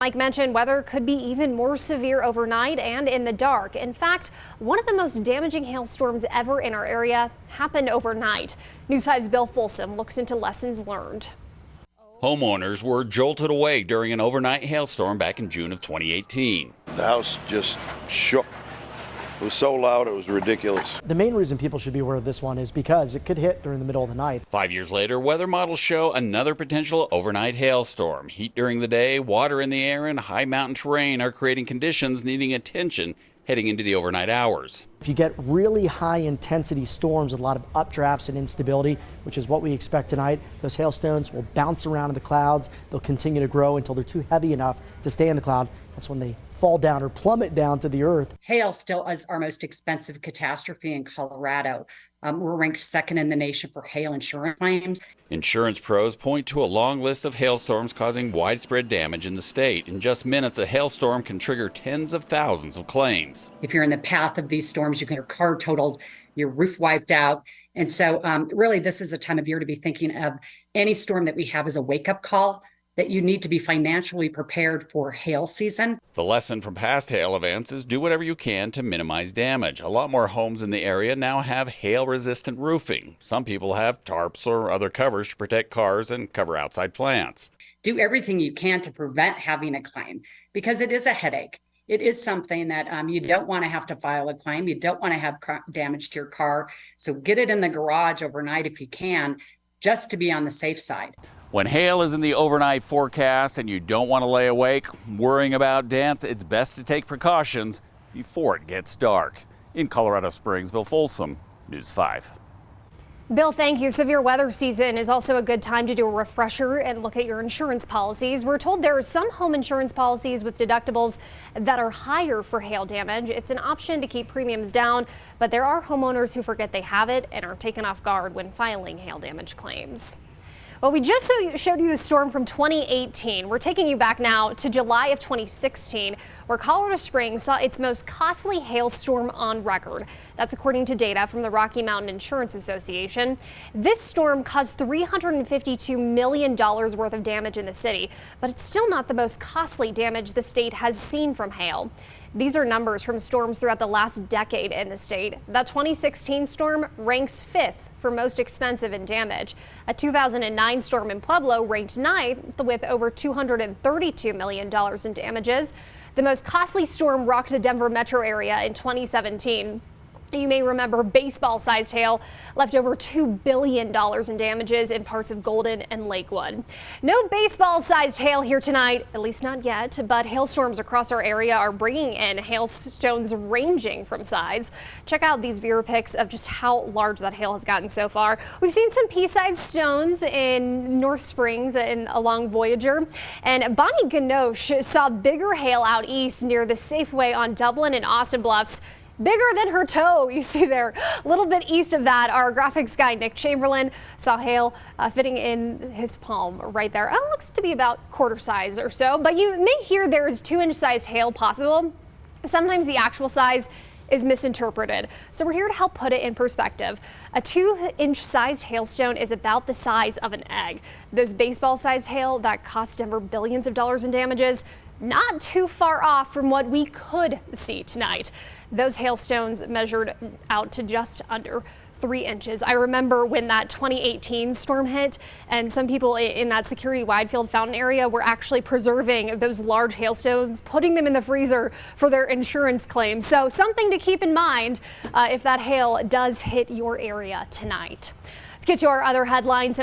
Mike mentioned weather could be even more severe overnight and in the dark. In fact, one of the most damaging hailstorms ever in our area happened overnight. News 5's Bill Folsom looks into lessons learned. Homeowners were jolted awake during an overnight hailstorm back in June of 2018. The house just shook. It was so loud, it was ridiculous. The main reason people should be aware of this one is because it could hit during the middle of the night. 5 years later, weather models show another potential overnight hailstorm. Heat during the day, water in the air, and high mountain terrain are creating conditions needing attention heading into the overnight hours. If you get really high intensity storms with a lot of updrafts and instability, which is what we expect tonight, those hailstones will bounce around in the clouds. They'll continue to grow until they're too heavy enough to stay in the cloud. That's when they fall down or plummet down to the earth. Hail still is our most expensive catastrophe in Colorado. We're ranked second in the nation for hail insurance claims. Insurance pros point to a long list of hailstorms causing widespread damage in the state. In just minutes, a hailstorm can trigger tens of thousands of claims. If you're in the path of these storms, you get your car totaled, your roof wiped out. And so really, this is a time of year to be thinking of any storm that we have as a wake-up call, that you need to be financially prepared for hail season. The lesson from past hail events is do whatever you can to minimize damage. A lot more homes in the area now have hail-resistant roofing. Some people have tarps or other covers to protect cars and cover outside plants. Do everything you can to prevent having a claim, because it is a headache. It is something that you don't want to have to file a claim. You don't want to have damage to your car. So get it in the garage overnight if you can, just to be on the safe side. When hail is in the overnight forecast and you don't want to lay awake worrying about dents, it's best to take precautions before it gets dark. In Colorado Springs, Bill Folsom, News 5. Bill, thank you. Severe weather season is also a good time to do a refresher and look at your insurance policies. We're told there are some home insurance policies with deductibles that are higher for hail damage. It's an option to keep premiums down, but there are homeowners who forget they have it and are taken off guard when filing hail damage claims. Well, we just showed you the storm from 2018. We're taking you back now to July of 2016, where Colorado Springs saw its most costly hailstorm on record. That's according to data from the Rocky Mountain Insurance Association. This storm caused $352 million worth of damage in the city, but it's still not the most costly damage the state has seen from hail. These are numbers from storms throughout the last decade in the state. That 2016 storm ranks 5th for most expensive in damage. A 2009 storm in Pueblo ranked 9th with over $232 million in damages. The most costly storm rocked the Denver metro area in 2017. You may remember baseball-sized hail left over $2 billion in damages in parts of Golden and Lakewood. No baseball-sized hail here tonight, at least not yet, but hailstorms across our area are bringing in hailstones ranging from size. Check out these viewer pics of just how large that hail has gotten so far. We've seen some pea-sized stones in North Springs and along Voyager, and Bonnie Ganoche saw bigger hail out east near the Safeway on Dublin and Austin Bluffs. Bigger than her toe, you see there. A little bit east of that, our graphics guy Nick Chamberlain saw hail fitting in his palm right there. It looks to be about quarter size or so, but you may hear there is 2-inch size hail possible. Sometimes the actual size is misinterpreted. So we're here to help put it in perspective. A 2-inch sized hailstone is about the size of an egg. Those baseball sized hail that cost Denver billions of dollars in damages, not too far off from what we could see tonight. Those hailstones measured out to just under 3 inches. I remember when that 2018 storm hit, and some people in that security wide field fountain area were actually preserving those large hailstones, putting them in the freezer for their insurance claims. So something to keep in mind if that hail does hit your area tonight. Let's get to our other headlines.